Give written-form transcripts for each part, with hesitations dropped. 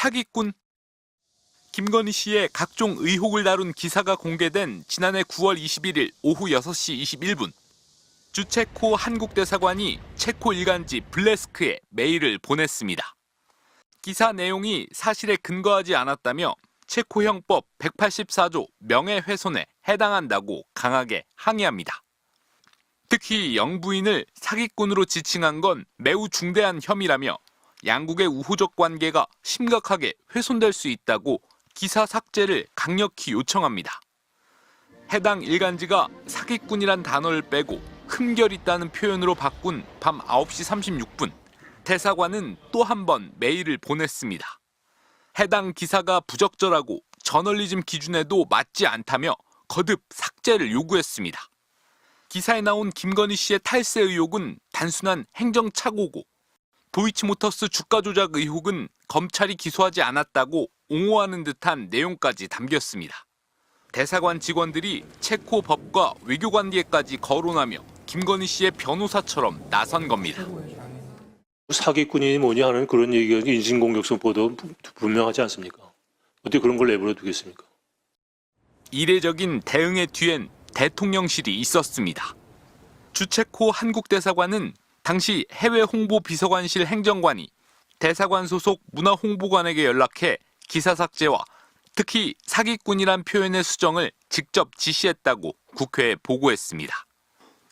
사기꾼? 김건희 씨의 각종 의혹을 다룬 기사가 공개된 지난해 9월 21일 오후 6시 21분. 주체코 한국대사관이 체코 일간지 블레스크에 메일을 보냈습니다. 기사 내용이 사실에 근거하지 않았다며 체코 형법 184조 명예훼손에 해당한다고 강하게 항의합니다. 특히 영부인을 사기꾼으로 지칭한 건 매우 중대한 혐의라며 양국의 우호적 관계가 심각하게 훼손될 수 있다고 기사 삭제를 강력히 요청합니다. 해당 일간지가 사기꾼이란 단어를 빼고 흠결 있다는 표현으로 바꾼 밤 9시 36분, 대사관은 또 한 번 메일을 보냈습니다. 해당 기사가 부적절하고 저널리즘 기준에도 맞지 않다며 거듭 삭제를 요구했습니다. 기사에 나온 김건희 씨의 탈세 의혹은 단순한 행정착오고 도이치모터스 주가 조작 의혹은 검찰이 기소하지 않았다고 옹호하는 듯한 내용까지 담겼습니다. 대사관 직원들이 체코 법과 외교관계까지 거론하며 김건희 씨의 변호사처럼 나선 겁니다. 사기꾼이 뭐냐 하는 그런 얘기가 인신공격성 보도 분명하지 않습니까? 어떻게 그런 걸 내버려 두겠습니까? 이례적인 대응의 뒤엔 대통령실이 있었습니다. 주체코 한국대사관은 당시 해외홍보비서관실 행정관이 대사관 소속 문화홍보관에게 연락해 기사 삭제와 특히 사기꾼이란 표현의 수정을 직접 지시했다고 국회에 보고했습니다.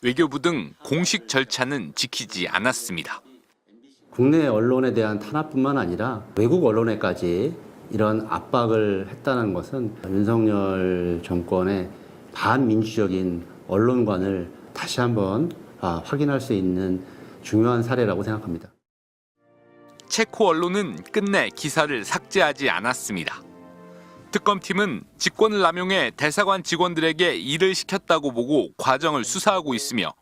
외교부 등 공식 절차는 지키지 않았습니다. 국내 언론에 대한 탄압뿐만 아니라 외국 언론에까지 이런 압박을 했다는 것은 윤석열 정권의 반민주적인 언론관을 다시 한번 확인할 수 있는 중요한 사례라고 생각합니다. 체코 언론은 끝내 기사를 삭제하지 않았습니다. 특검팀은 직권을 남용해 대사관 직원들에게 일을 시켰다고 보고 과정을 수사하고 있으며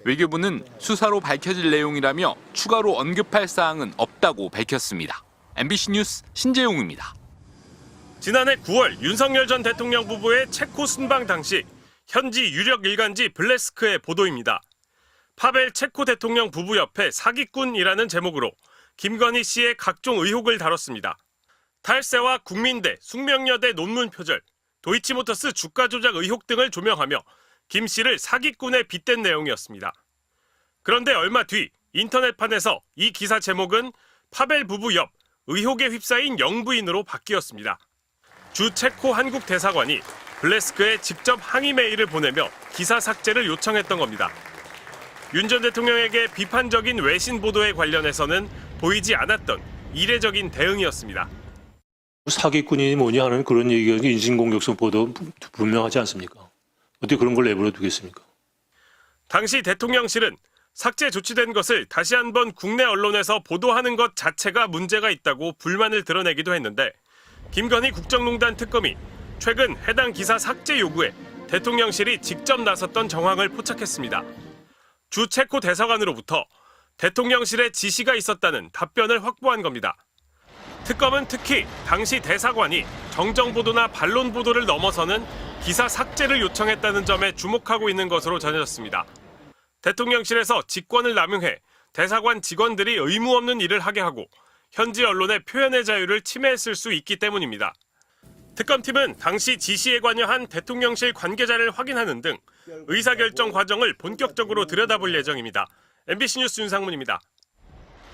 외교부는 수사로 밝혀질 내용이라며 추가로 언급할 사항은 없다고 밝혔습니다. MBC 뉴스 신재용입니다. 지난해 9월 윤석열 전 대통령 부부의 체코 순방 당시 현지 유력 일간지 블레스크의 보도입니다. 파벨 체코 대통령 부부 옆에 사기꾼이라는 제목으로 김건희 씨의 각종 의혹을 다뤘습니다. 탈세와 국민대, 숙명여대 논문 표절, 도이치모터스 주가 조작 의혹 등을 조명하며 김 씨를 사기꾼에 빗댄 내용이었습니다. 그런데 얼마 뒤 인터넷판에서 이 기사 제목은 파벨 부부 옆 의혹에 휩싸인 영부인으로 바뀌었습니다. 주 체코 한국 대사관이 블레스크에 직접 항의 메일을 보내며 기사 삭제를 요청했던 겁니다. 윤 전 대통령에게 비판적인 외신 보도에 관련해서는 보이지 않았던 이례적인 대응이었습니다. 사기꾼이 뭐냐 하는 그런 얘기가 인신공격성 보도 분명하지 않습니까? 어떻게 그런 걸 내버려 두겠습니까? 당시 대통령실은 삭제 조치된 것을 다시 한번 국내 언론에서 보도하는 것 자체가 문제가 있다고 불만을 드러내기도 했는데 김건희 국정농단 특검이 최근 해당 기사 삭제 요구에 대통령실이 직접 나섰던 정황을 포착했습니다. 주 체코 대사관으로부터 대통령실에 지시가 있었다는 답변을 확보한 겁니다. 특검은 특히 당시 대사관이 정정보도나 반론보도를 넘어서는 기사 삭제를 요청했다는 점에 주목하고 있는 것으로 전해졌습니다. 대통령실에서 직권을 남용해 대사관 직원들이 의무 없는 일을 하게 하고 현지 언론의 표현의 자유를 침해했을 수 있기 때문입니다. 특검팀은 당시 지시에 관여한 대통령실 관계자를 확인하는 등 의사결정 과정을 본격적으로 들여다볼 예정입니다. MBC 뉴스 윤상문입니다.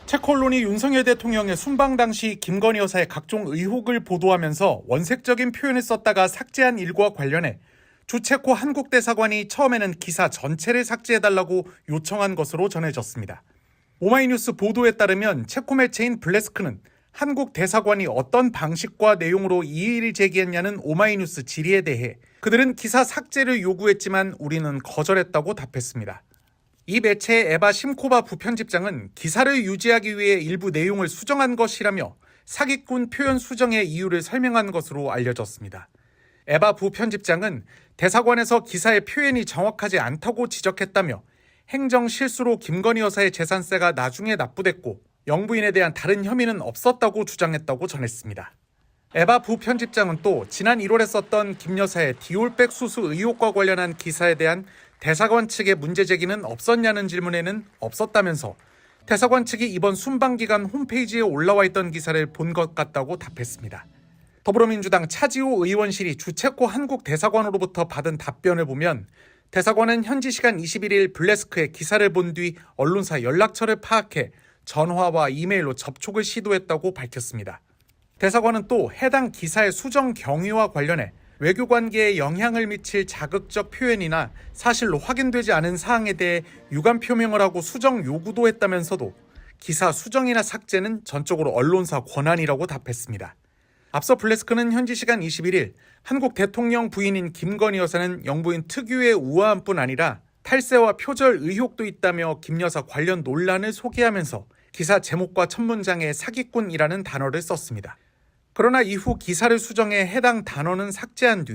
체코 언론이 윤석열 대통령의 순방 당시 김건희 여사의 각종 의혹을 보도하면서 원색적인 표현을 썼다가 삭제한 일과 관련해 주체코 한국대사관이 처음에는 기사 전체를 삭제해달라고 요청한 것으로 전해졌습니다. 오마이뉴스 보도에 따르면 체코 매체인 블레스크는 한국 대사관이 어떤 방식과 내용으로 이의를 제기했냐는 오마이뉴스 질의에 대해 그들은 기사 삭제를 요구했지만 우리는 거절했다고 답했습니다. 이 매체의 에바 심코바 부편집장은 기사를 유지하기 위해 일부 내용을 수정한 것이라며 사기꾼 표현 수정의 이유를 설명한 것으로 알려졌습니다. 에바 부편집장은 대사관에서 기사의 표현이 정확하지 않다고 지적했다며 행정 실수로 김건희 여사의 재산세가 나중에 납부됐고 영부인에 대한 다른 혐의는 없었다고 주장했다고 전했습니다. 에바 부편집장은 또 지난 1월에 썼던 김 여사의 디올백 수수 의혹과 관련한 기사에 대한 대사관 측의 문제 제기는 없었냐는 질문에는 없었다면서 대사관 측이 이번 순방기간 홈페이지에 올라와 있던 기사를 본 것 같다고 답했습니다. 더불어민주당 차지호 의원실이 주체코 한국 대사관으로부터 받은 답변을 보면 대사관은 현지 시간 21일 블레스크의 기사를 본 뒤 언론사 연락처를 파악해 전화와 이메일로 접촉을 시도했다고 밝혔습니다. 대사관은 또 해당 기사의 수정 경위와 관련해 외교관계에 영향을 미칠 자극적 표현이나 사실로 확인되지 않은 사항에 대해 유감 표명을 하고 수정 요구도 했다면서도 기사 수정이나 삭제는 전적으로 언론사 권한이라고 답했습니다. 앞서 블레스크는 현지 시간 21일 한국 대통령 부인인 김건희 여사는 영부인 특유의 우아함뿐 아니라 탈세와 표절 의혹도 있다며 김 여사 관련 논란을 소개하면서 기사 제목과 첫 문장에 사기꾼이라는 단어를 썼습니다. 그러나 이후 기사를 수정해 해당 단어는 삭제한 뒤